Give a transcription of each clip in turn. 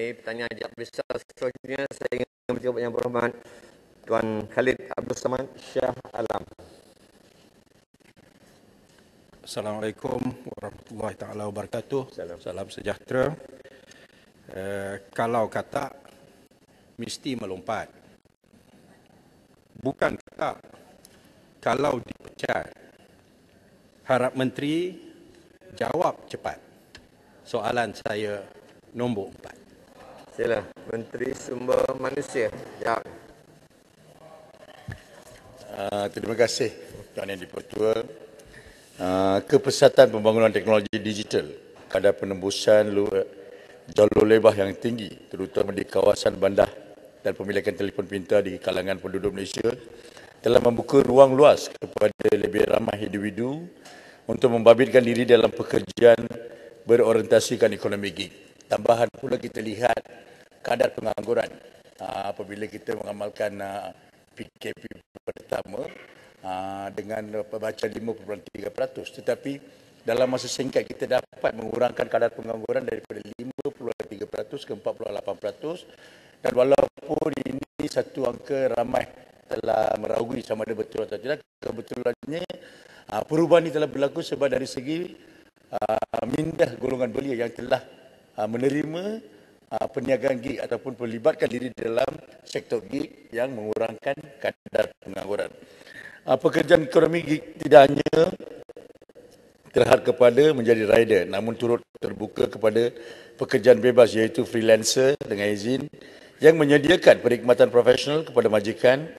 pertanyaan jawab besar seterusnya saya ingin berterima kasih Yang Berhormat Tuan Khalid Abdul Samad Shah Alam. Assalamualaikum warahmatullahi taala wabarakatuh. Salam. Salam sejahtera. Kalau kata mesti melompat. Bukan kata kalau dipecat. Harap menteri jawab cepat. Soalan saya nombor 4. Sila Menteri Sumber Manusia. Jawab. Terima kasih Tuan Yang Dipertua. Kepesatan pembangunan teknologi digital, kadar penembusan jalur lebar yang tinggi, terutama di kawasan bandar dan pemilikan telefon pintar di kalangan penduduk Malaysia, telah membuka ruang luas kepada lebih ramai individu untuk membabitkan diri dalam pekerjaan berorientasikan ekonomi gig. Tambahan pula kita lihat kadar pengangguran apabila kita mengamalkan PKP pertama dengan pembaca 5.3%, tetapi dalam masa singkat kita dapat mengurangkan kadar pengangguran daripada 5.3% ke 4.8%, dan walaupun ini satu angka ramai telah meragui sama ada betul atau tidak, kebetulannya perubahan ini telah berlaku sebab dari segi mindah golongan belia yang telah menerima perniagaan gig ataupun melibatkan diri dalam sektor gig yang mengurangkan kadar pengangguran. Pekerjaan ekonomi gig tidak hanya terhad kepada menjadi rider, namun turut terbuka kepada pekerjaan bebas iaitu freelancer dengan izin yang menyediakan perkhidmatan profesional kepada majikan,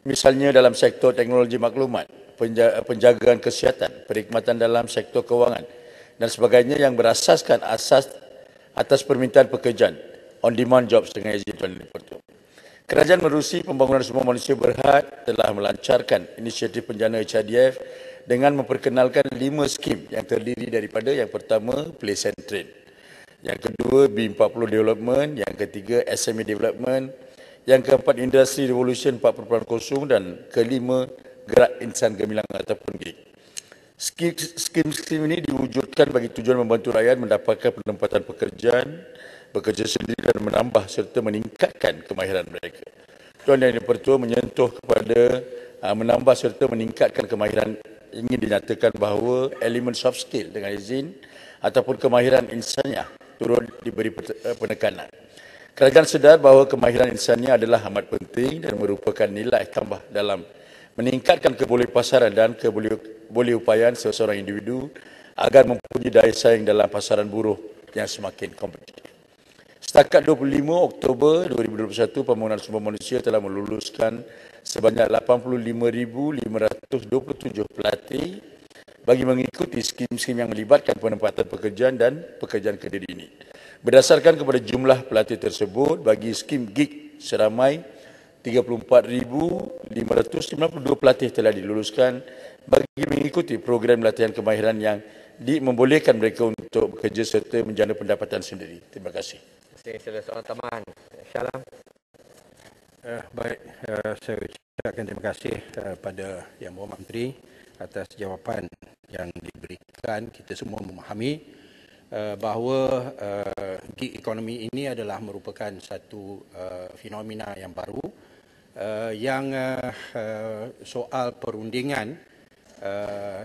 misalnya dalam sektor teknologi maklumat, penjagaan kesihatan, perkhidmatan dalam sektor kewangan dan sebagainya yang berasaskan atas permintaan pekerjaan, on-demand jobs dengan izin Tuan Dipertua. Kerajaan Menerusi Pembangunan Sumber Manusia Berhad telah melancarkan inisiatif penjana HRDF dengan memperkenalkan 5 skim yang terdiri daripada yang pertama, Place and Trade, yang kedua, B40 Development, yang ketiga, SME Development, yang keempat, Industri Revolution 4.0 dan kelima, Gerak Insan Gemilang ataupun GIG. Skim-skim ini diwujudkan bagi tujuan membantu rakyat mendapatkan penempatan pekerjaan, bekerja sendiri dan menambah serta meningkatkan kemahiran mereka. Tuan Yang Dipertua menyentuh kepada menambah serta meningkatkan kemahiran, ingin dinyatakan bahawa elemen soft skill dengan izin ataupun kemahiran insaniah turut diberi penekanan. Kerajaan sedar bahawa kemahiran insaniah adalah amat penting dan merupakan nilai tambah dalam meningkatkan kebolehpasaran dan kebolehupayaan seseorang individu agar mempunyai daya saing dalam pasaran buruh yang semakin kompetitif. Setakat 25 Oktober 2021, Pembangunan Sumber Manusia telah meluluskan sebanyak 85,527 pelatih bagi mengikuti skim-skim yang melibatkan penempatan pekerjaan dan pekerjaan kediri ini. Berdasarkan kepada jumlah pelatih tersebut, bagi skim gig seramai 34,592 pelatih telah diluluskan bagi mengikuti program latihan kemahiran yang membolehkan mereka untuk bekerja serta menjana pendapatan sendiri. Terima kasih. Sila soalan tambahan. Syalam. Baik, saya ucapkan terima kasih pada Yang Berhormat Menteri atas jawapan yang diberikan. Kita semua memahami bahawa gig ekonomi ini adalah merupakan satu fenomena yang baru yang soal perundingan,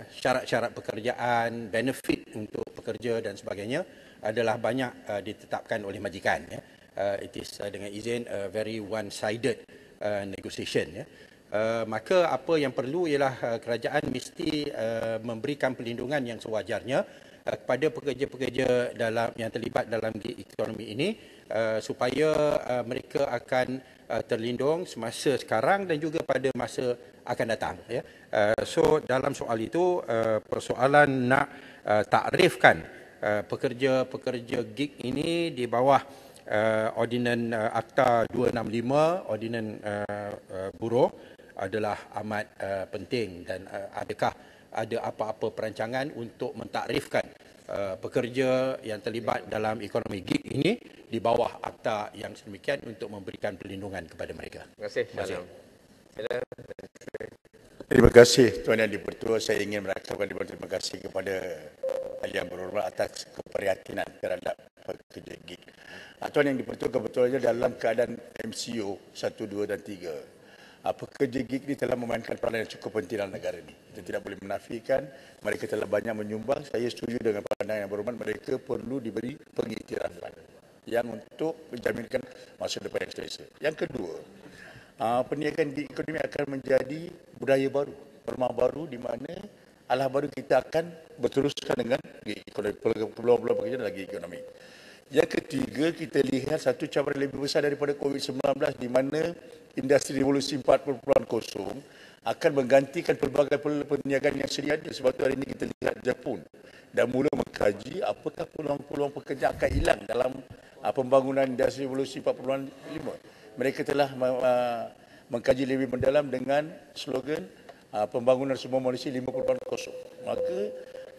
syarat-syarat pekerjaan, benefit untuk pekerja dan sebagainya adalah banyak ditetapkan oleh majikan. It is dengan izin very one-sided negotiation. Maka apa yang perlu ialah kerajaan mesti memberikan perlindungan yang sewajarnya kepada pekerja-pekerja yang terlibat dalam gig ekonomi ini supaya mereka akan terlindung semasa sekarang dan juga pada masa akan datang. So dalam soal itu persoalan nak takrifkan pekerja-pekerja gig ini di bawah Ordinan Akta 265, Ordinan Buruh adalah amat penting, dan adakah ada apa-apa perancangan untuk mentakrifkan pekerja yang terlibat dalam ekonomi gig ini di bawah akta yang sedemikian untuk memberikan perlindungan kepada mereka. Terima kasih. Syalam. Terima kasih Tuan Yang Dipertua. Saya ingin merakamkan terima kasih kepada Yang Berhormat atas keprihatinan terhadap pekerja gig. Tuan yang diperlukan kebetulannya dalam keadaan MCO 1, 2 dan 3. Pekerja gig ini telah memainkan peranan yang cukup penting dalam negara ini. Kita tidak boleh menafikan, mereka telah banyak menyumbang. Saya setuju dengan pandangan yang berhormat, mereka perlu diberi pengiktirafan yang untuk menjaminkan masa depan yang selesa. Yang kedua, perniagaan gig ekonomi akan menjadi budaya baru, norma baru di mana alah baru kita akan berteruskan dengan gig ekonomi, peluang-peluang pekerjaan dalam gig ekonomi. Yang ketiga, kita lihat satu cabaran lebih besar daripada COVID-19 di mana industri revolusi 4.0 akan menggantikan pelbagai perniagaan yang sedia ada. Sebab itu hari ini kita lihat Jepun dah mula mengkaji apakah peluang-peluang pekerja akan hilang dalam pembangunan industri revolusi 4.5. Mereka telah mengkaji lebih mendalam dengan slogan pembangunan semua manusia 5.0. Maka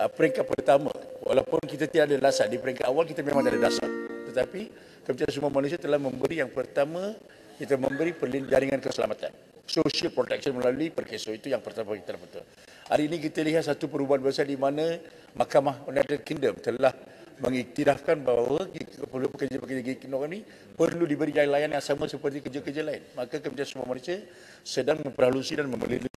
peringkat pertama, walaupun kita tidak ada dasar, di peringkat awal kita memang ada dasar, tetapi Kementerian Semua Manusia telah memberi yang pertama, kita memberi jaringan keselamatan, social protection melalui perkeso. Itu yang pertama kita betul. Hari ini kita lihat satu perubahan besar di mana Mahkamah United Kingdom telah mengiktirafkan bahawa pekerja-pekerja gig ekonomi perlu diberi layanan yang sama seperti kerja-kerja lain. Maka Kementerian Semua Manusia sedang memperhalusi dan memelihara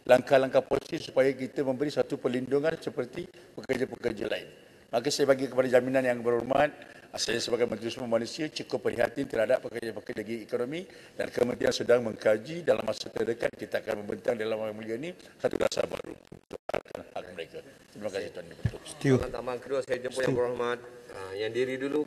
langkah-langkah positif supaya kita memberi satu perlindungan seperti pekerja-pekerja lain. Maka saya bagi kepada jaminan yang berhormat, saya sebagai Menteri Semua Manusia cukup prihatin terhadap pekerja-pekerja gig ekonomi dan kementerian sedang mengkaji dalam masa terdekat kita akan membentang dalam Yang Mulia ini satu dasar baru untuk hak mereka. Terima kasih Tuan Dipertua. Tambahan kedua saya jemput Yang Berhormat, yang diri dulu